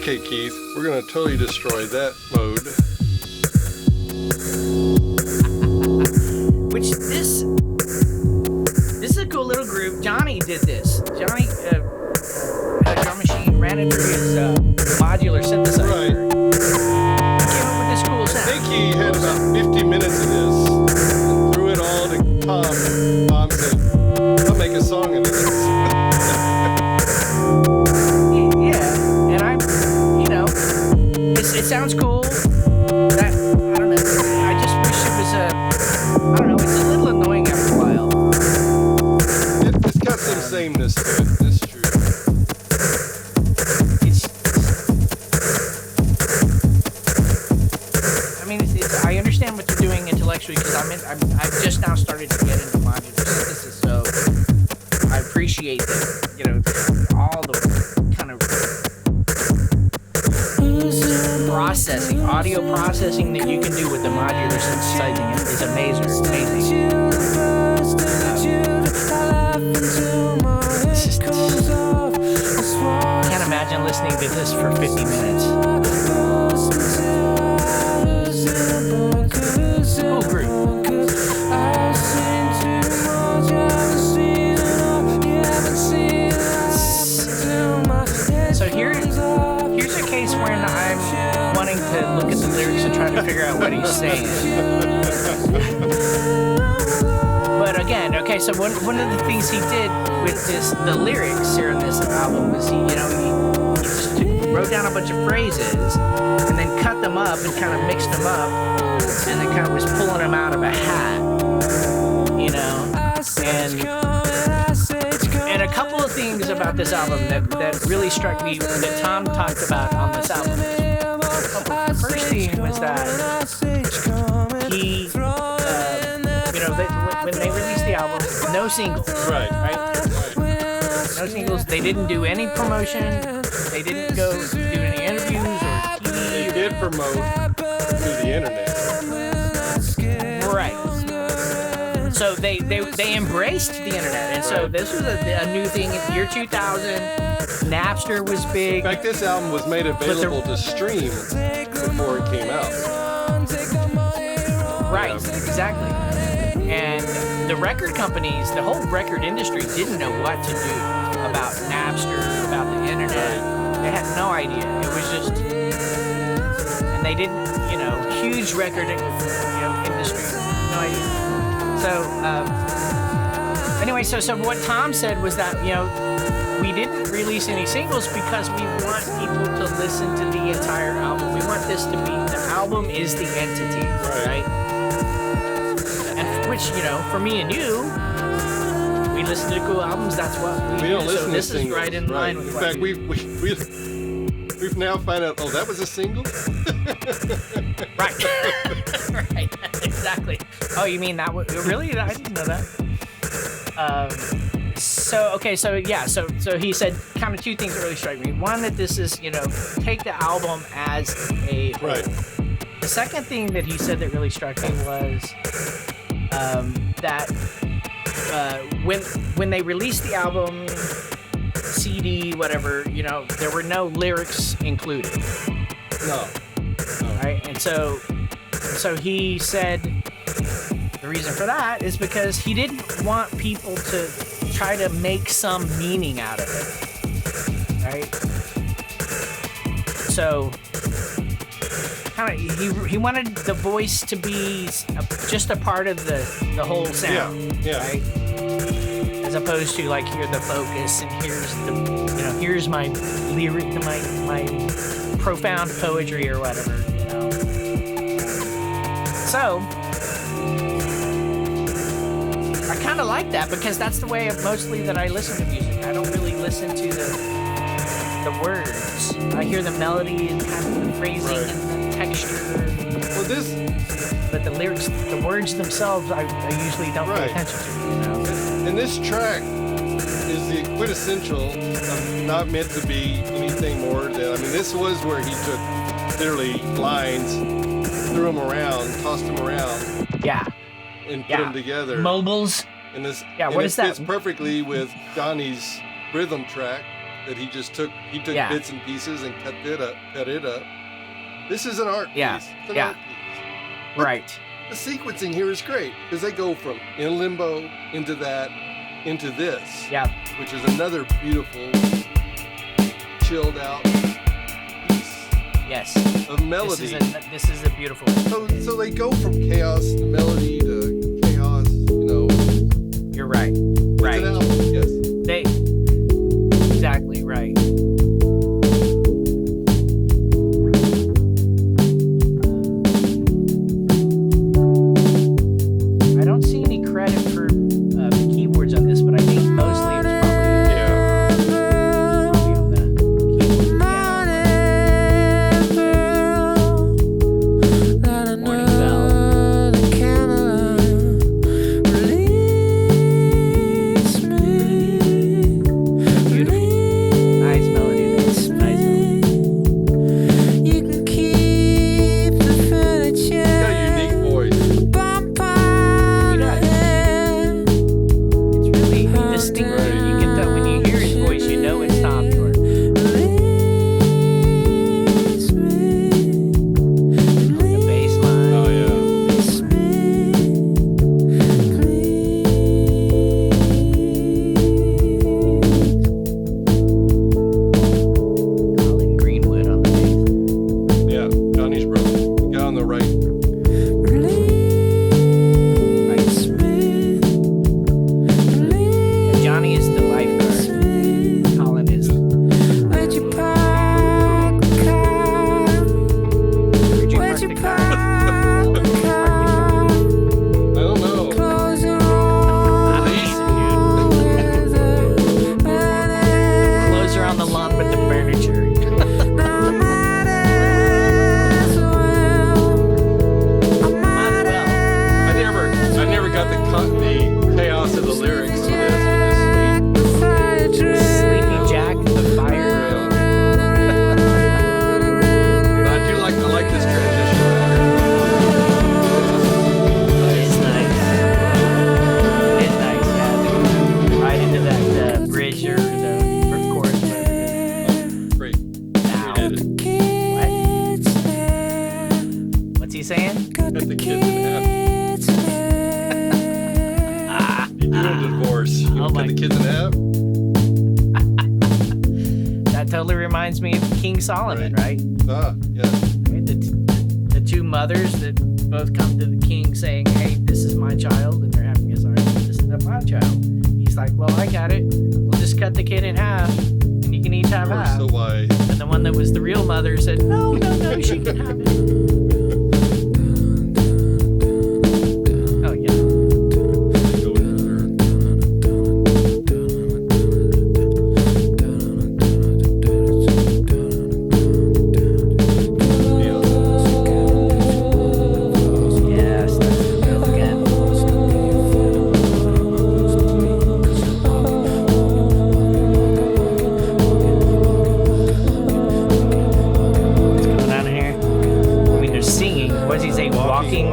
Okay, Keith, we're going to totally destroy that mode. Which this is a cool little group. Johnny did this. Johnny had a drum machine, ran it through his modular synthesizer. Right. Came up with this cool I sound. think he had about 50 minutes of this and threw it all to Tom. Tom said, I'll make a song into this. Yeah, and it sounds cool. That, I don't know. I just wish it was I don't know, it's a little annoying after a while. It's got some sameness to it, that's true. I understand what they're doing intellectually because I've just now started to get into modular synthesis, so I appreciate all the kind of audio processing that you can do with the modular synthesizing is amazing. Can't imagine listening to this for 50 minutes. Cool group. So here's a case when I'm wanting to look at the lyrics and try to figure out what he's saying. But again, okay, so one of the things he did with the lyrics here on this album was he just wrote down a bunch of phrases and then cut them up and kind of mixed them up and then kind of was pulling them out of a hat, and a couple of things about this album that really struck me that Tom talked about on this album. The first thing was that he, when they released the album, no singles. Right. No singles. They didn't do any promotion. They didn't go do any interviews or TV. They did promote through the internet. Right. So they embraced the internet, and so this was a new thing in the year 2000. Napster was big. In fact, this album was made available to stream before it came out. Right, exactly. And the record companies, the whole record industry didn't know what to do about Napster, about the internet. They had no idea. It was just, and they didn't, huge record, industry, no idea. So, anyway, so what Tom said was that, we didn't release any singles because we want people to listen to the entire album. We want this to be, the album is the entity, right? And which, for me and you, we listen to cool albums, that's what we don't do. listen So to this singles, is right in line with In what fact, we we've now found out, that was a single? Right. Right, exactly. Oh, you mean that? Really? I didn't know that. So he said kind of two things that really strike me. One, that this is, take the album as a whole. Right. The second thing that he said that really struck me was that when they released the album, CD, whatever, there were no lyrics included. No. Right, and so he said the reason for that is because he didn't want people to try to make some meaning out of it, right? So kind of he wanted the voice to be just a part of the whole sound, right? As opposed to like, here's the focus and here's the here's my lyric, my profound poetry or whatever, So I kind of like that because that's the way mostly that I listen to music. I don't really listen to the words. I hear the melody and kind of the phrasing and the texture. But the lyrics, the words themselves, I usually don't pay attention to. And this track is the quintessential of not meant to be anything more than, this was where he took literally lines, threw them around, tossed them around. Yeah. And put them together. Mobiles. And this, what is that? Fits perfectly with Johnny's rhythm track that he just took Yeah. bits and pieces and cut it up. This is an art Yeah, piece. It's an yeah. art piece. Right. The sequencing here is great because they go from in limbo into that into this, Yeah. which is another beautiful, chilled out piece Yes. of melody. This is a beautiful. So they go from chaos to melody to chaos. You know, You're right. it's Right. an album. Yes. They. Exactly right. I don't see any credit for the keyboards on this, but I think mostly it was probably on the keyboard piano. Morning Bell. Beautiful. Nice melody there. Nice melody. He's got a unique voice. He does. It's really distinct. Right. You get that when you hear his voice, you know it's Tom York. The bass line. Oh yeah. Colin Greenwood on the bass. Yeah, Johnny's brother. The guy on the right. And Johnny is the lifeguard. Colin is. Where'd you park the car? I don't know. Clothes are on the lawn with the furniture. Might as well. I never got the chaos of the lyrics to this. Sleepy Jack, the fire. But I like this transition. It's nice. It's nice, yeah. Right into that bridge or the chorus. Great. Now. He did it. What's he saying? Cut the kids in half. You do a divorce. You Oh cut my- the kids in half. That totally reminds me of King Solomon, right? Ah, yes. Right? The two mothers that both come to the king saying, hey, this is my child, and they're having his argument, this is not my child. He's like, well, I got it. We'll just cut the kid in half, and you can each have You're half. so wise. And the one that was the real mother said, no, she can have it. Oh, yeah. Go in there. Yes, that's real good. What's going on in here? I mean, they're singing. What does he say? Walking.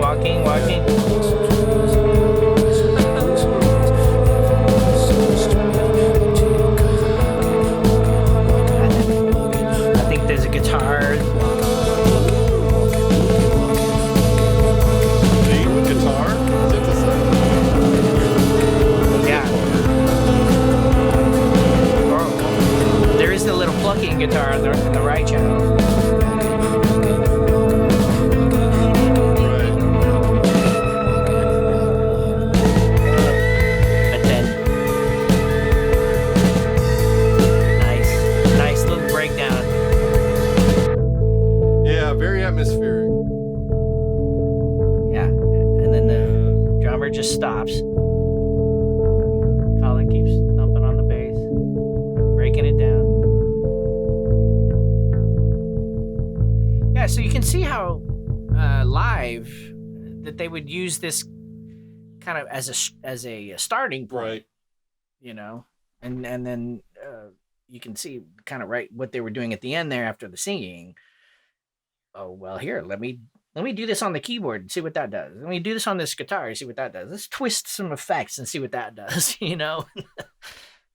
I think there's a guitar. The guitar. Yeah. There is the little plucking guitar on the right channel. Right. But then, nice little breakdown. Yeah, very atmospheric. Yeah, and then the drummer just stops. Colin keeps thumping on the bass, breaking it down. Yeah, so you can see how live that they would use this kind of as a starting point, Right. you know, and then you can see kind of right what they were doing at the end there after the singing. Oh well, here let me do this on the keyboard and see what that does. Let me do this on this guitar and see what that does. Let's twist some effects and see what that does. You know.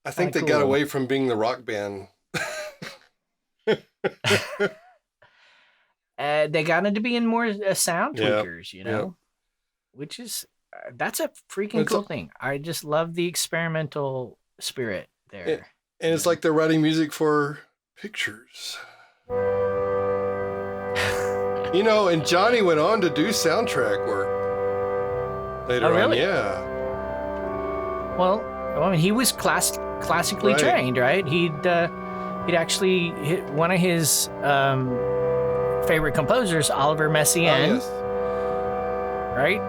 I think Kinda they got cool. away from being the rock band They got into being more sound Yeah, tweakers, you yeah. know, which is that's a freaking cool thing. I just love the experimental spirit there. And it's like they're writing music for pictures. You know, and Johnny went on to do soundtrack work later Oh, really? on. Yeah. Well, I mean, he was classically Right. trained, right? He'd actually hit one of his favorite composers, Oliver Messiaen, Oh, yes. right?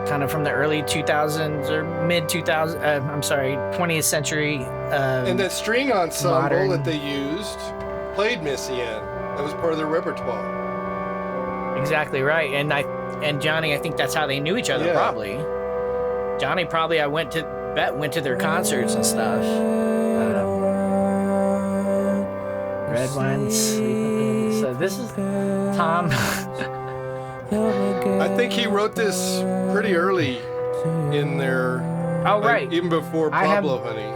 Kind of from the early 2000s or mid 2000s. I'm sorry, 20th century. And that string ensemble modern- that they used played Messiaen. That was part of their repertoire. Exactly right. And Johnny, I think that's how they knew each other. Yeah. Probably. Johnny probably went to their concerts and stuff. Red wine. So this is Tom. I think he wrote this pretty early in their. Oh, like, right. even before I have- Pablo Honey.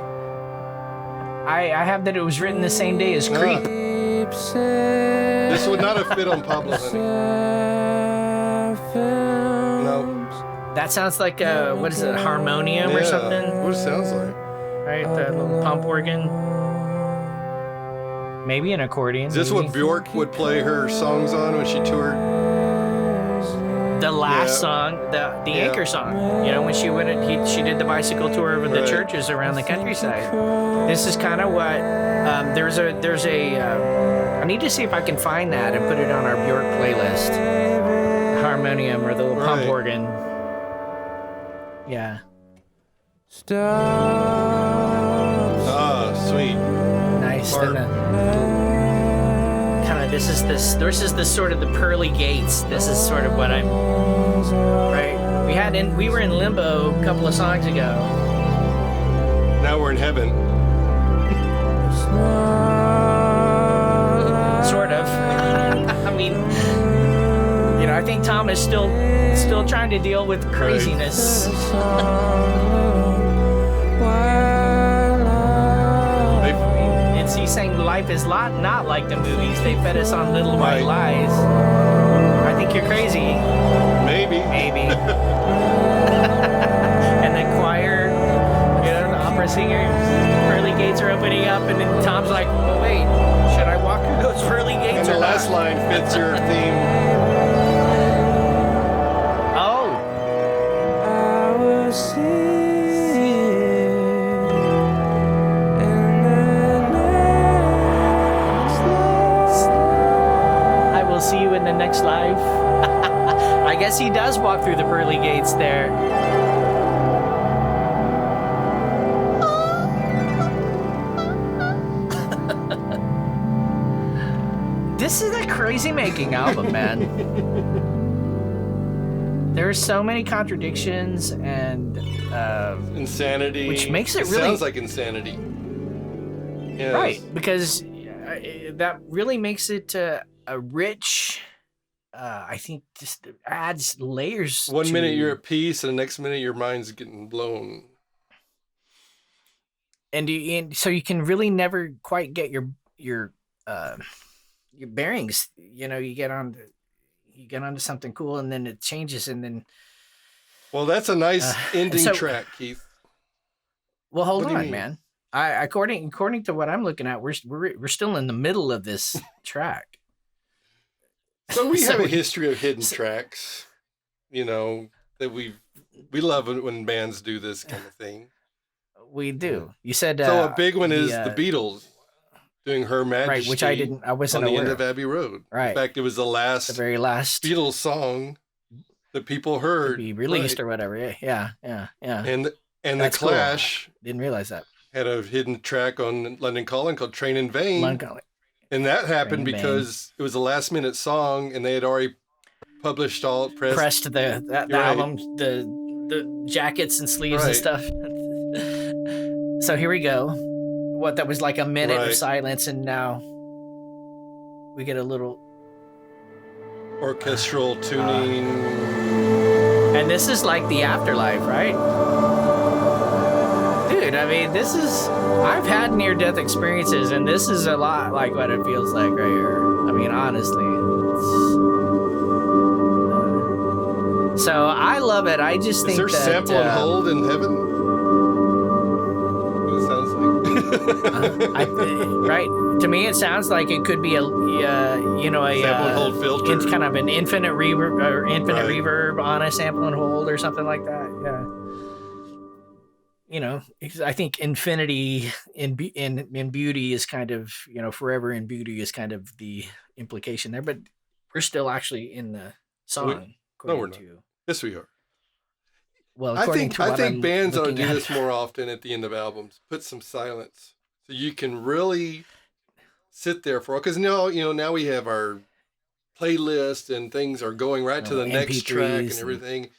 I have that it was written the same day as Creep. This would not have fit on Pablo Honey. No. That sounds like a, what is it, a harmonium or something? What it sounds like. Right, the little pump organ. Maybe an accordion. Is this maybe. what Bjork would play her songs on when she toured? The last Yeah. song, the Yeah. anchor song. You know, when she she did the bicycle tour of the Right. churches around the countryside. This is kind of what there's a. I need to see if I can find that and put it on our Bjork playlist. Harmonium or the little pump Right. organ. Yeah. Ah, sweet. Nice. Part. Kind of this is the sort of the pearly gates. This is sort of what I'm right. We were in limbo a couple of songs ago. Now we're in heaven. Sort of. I mean, you know, I think Tom is still trying to deal with craziness. He's saying life is not like the movies. They fed us on little white lies. I think you're crazy. Maybe. And then choir, you know, the opera singers, pearly gates are opening up, and then Tom's like, "Oh wait, should I walk through those pearly gates And or the not?" last line fits your theme. Oh. I will see you in the next life. I guess he does walk through the pearly gates there. This is a crazy making album, man. There's so many contradictions and Insanity. which makes it really sounds like insanity. Yes. right, because that really makes it a rich. I think just adds layers. 1 to- minute you're at peace, and the next minute your mind's getting blown. and so you can really never quite get your bearings. You know, you get onto something cool, and then it changes, and then Well, that's a nice ending so- track, Keith. well, hold What do you on, mean? man. According to what I'm looking at, we're still in the middle of this track. So we So have a we- history of hidden tracks, you know, that we love when bands do this kind of thing. We do. You said So a big one is the, the Beatles doing Her Majesty, right, which I wasn't on the aware end of. of Abbey Road. Right. In fact, it was the last The very last Beatles song that people heard. be released Right. or whatever. Yeah. And the That's cool. Clash Didn't realize that. had a hidden track on London Calling called Train in Vain. London- And that happened Train in because it was a last minute song and they had already published all pressed the You're right. album, the jackets and sleeves and Right. stuff. So here we go. What that was like a minute of Right. silence, and now we get a little. orchestral tuning. And this is like the afterlife, right? Dude, I mean, I've had near-death experiences, and this is a lot like what it feels like right here. I mean, honestly. So I love it. I just think there that... sample and hold in heaven? What it sounds like. Right. To me, it sounds like it could be a sample and hold filter. It's kind of an infinite reverb or infinite Right. reverb on a sample and hold or something like that. Yeah. I think infinity in beauty is kind of, forever in beauty is kind of the implication there, but we're still actually in the song. No, we're not. Yes, we are. Well, I think bands ought to do this at. more often at the end of albums. Put some silence so you can really sit there for, because now we have our playlist and things are going right to the next track and everything.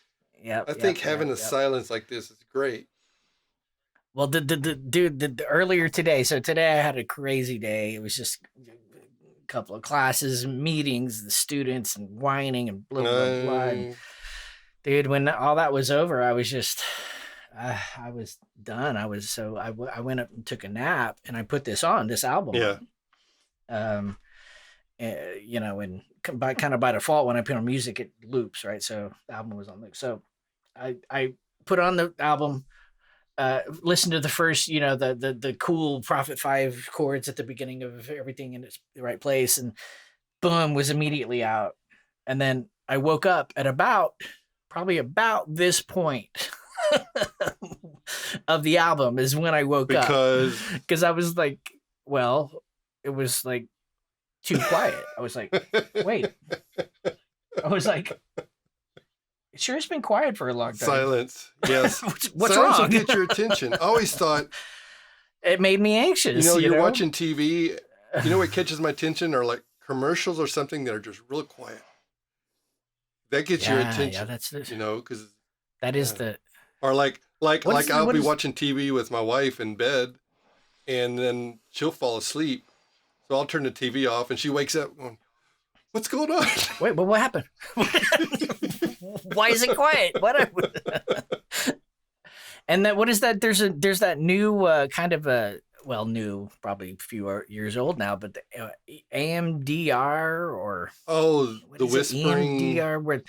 I think having a silence like this is great. Well, the earlier today. So today I had a crazy day. It was just a couple of classes, meetings, the students, and whining and blah blah blah. Dude, when all that was over, I was just, I was done. I went up and took a nap, and I put this album. Yeah. On. And by default, when I put on music, it loops, right? So the album was on loop. So I put on the album. Listen to the first, the cool Prophet 5 chords at the beginning of everything in its right place, and boom, was immediately out. And then I woke up at probably about this point of the album is when I woke up. Because I was like, well, it was like too quiet. I was like, wait. I was like, it sure has been quiet for a long time. Silence. Yes. What's Silence wrong? will get your attention. I always thought. It made me anxious. You're watching TV. What catches my attention are like commercials or something that are just real quiet. That gets your attention. Yeah, that's the. Because. That is the. Or like I'll be watching TV with my wife in bed, and then she'll fall asleep. So I'll turn the TV off, and she wakes up going, "What's going on?" Wait, what happened? Why is it quiet? What? And what is that? There's that new kind of new, probably a few years old now, but the AMDR or the whispering EMDR where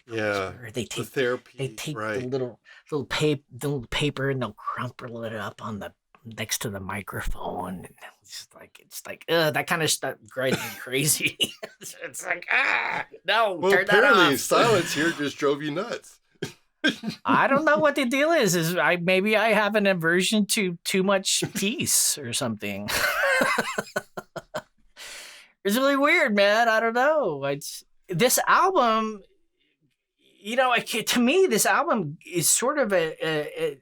whisper. They take the therapy. They take the little paper and they'll crumple it up on the next to the microphone. It's like that kind of stuff drives me crazy. It's like no. Well, turn that off. Apparently silence here just drove you nuts. I don't know what the deal is. Maybe I have an aversion to too much peace or something. It's really weird, man. I don't know. This album, to me, this album is sort of a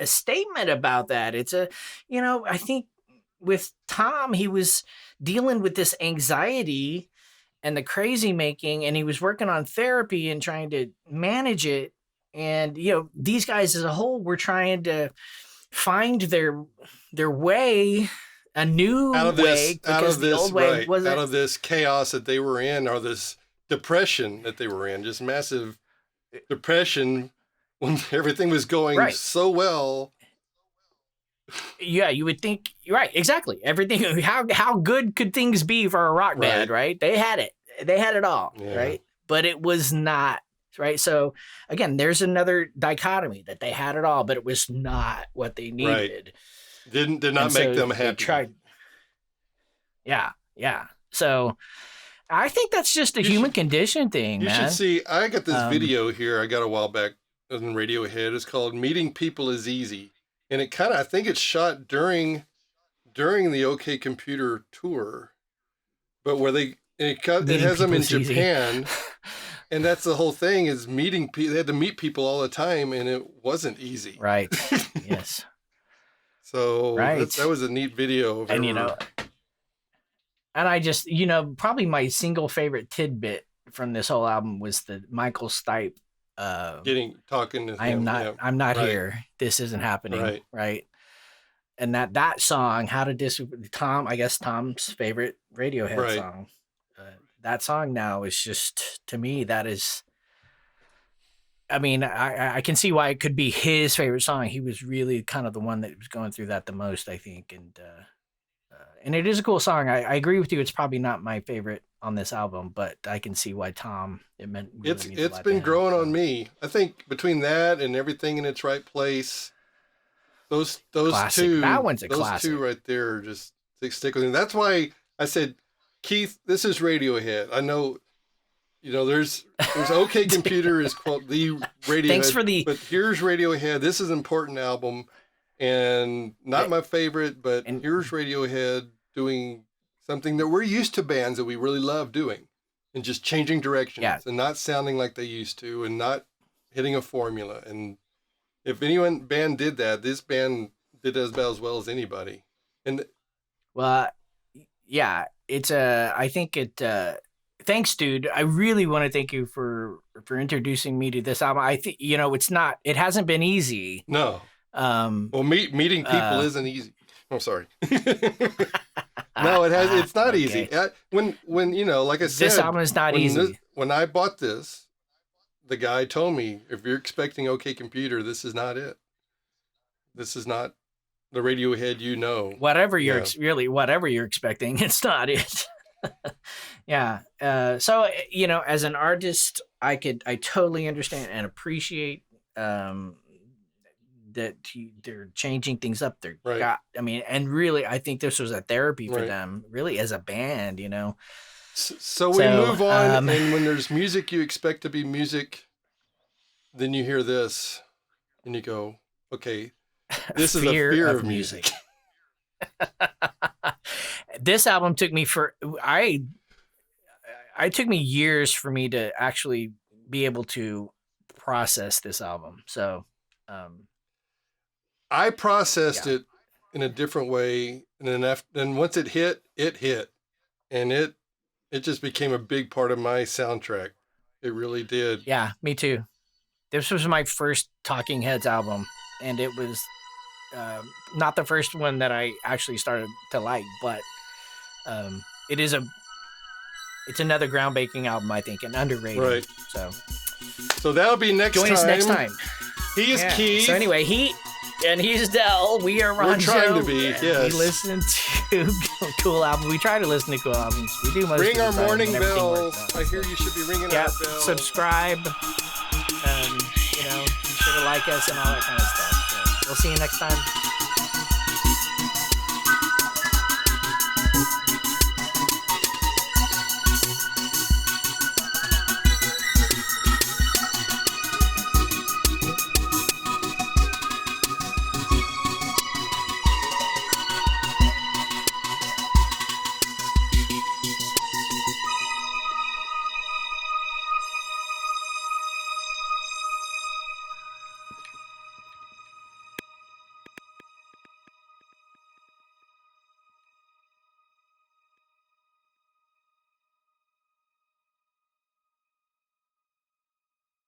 statement about that. It's I think with Tom, he was dealing with this anxiety and the crazy making, and he was working on therapy and trying to manage it. And, these guys as a whole were trying to find their way, a new way, because the old way wasn't. Out of this chaos that they were in, or this depression that they were in, just massive depression when everything was going so well. Yeah, you would think, right, exactly. Everything, how good could things be for a rock band, right? They had it. They had it all, right? But it was not. Right. So again, there's another dichotomy that they had it all, but it was not what they needed. Did not make them happy. Tried. Yeah. Yeah. So I think that's just a human condition thing, man. You should see, I got this video here I got a while back on Radiohead. It's called Meeting People is Easy. And it I think it's shot during the OK Computer tour, but where it has them in Japan. And that's the whole thing, is meeting people. They had to meet people all the time, and it wasn't easy. Right. Yes. So that was a neat video. And, and I just, probably my single favorite tidbit from this whole album was the Michael Stipe. Talking to I'm him. I'm not here. This isn't happening. Right. And that song, How to Dis Tom, I guess Tom's favorite Radiohead song. That song now is just, to me, that is I mean, I can see why it could be his favorite song. He was really kind of the one that was going through that the most, I think. And it is a cool song. I agree with you. It's probably not my favorite on this album, but I can see why Tom, it meant really means a it's lot been to him, growing so. on me. I think between that and Everything in Its Right Place, those Classic. two, That one's a those classic. two right there are just stick with me. That's why I said, Keith, this is Radiohead. I know, there's OK Computer is quote the Radiohead. Thanks for the. But here's Radiohead. This is an important album, and not my favorite, but here's Radiohead doing something that we're used to bands that we really love doing, and just changing directions and not sounding like they used to, and not hitting a formula. And if band did that, this band did as well as anybody. And Well, yeah, it's I think it. Thanks, dude. I really want to thank you for introducing me to this album. I think it's not. It hasn't been easy. No. Well, meeting people isn't easy. I'm sorry. No, it has. It's not easy. When like I said, this album is not easy. When I bought this, the guy told me, if you're expecting OK Computer, this is not it. This is not the Radiohead Whatever you're expecting, it's not it. Yeah. So as an artist, I totally understand and appreciate that they're changing things up. And really, I think this was a therapy for them, really, as a band. So we move on, and when there's music you expect to be music, then you hear this, and you go, okay, this is a fear of music. This album took me I took me years for me to actually be able to process this album. So, I processed it in a different way, and then once it hit, and it just became a big part of my soundtrack. It really did. Yeah, me too. This was my first Talking Heads album, and it was not the first one that I actually started to like, but it's another groundbreaking album, I think, and underrated. Right. So that'll be next time. Join us next time. He is Keith. So anyway, he's Dell. We are Renjeaux. We're trying to be, yes. We listen to cool albums. We try to listen to cool albums. We do most Ring of the our time, morning and everything bell. works out. I hear you should be ringing our bell. Subscribe. Be sure to like us and all that kind of stuff. So we'll see you next time.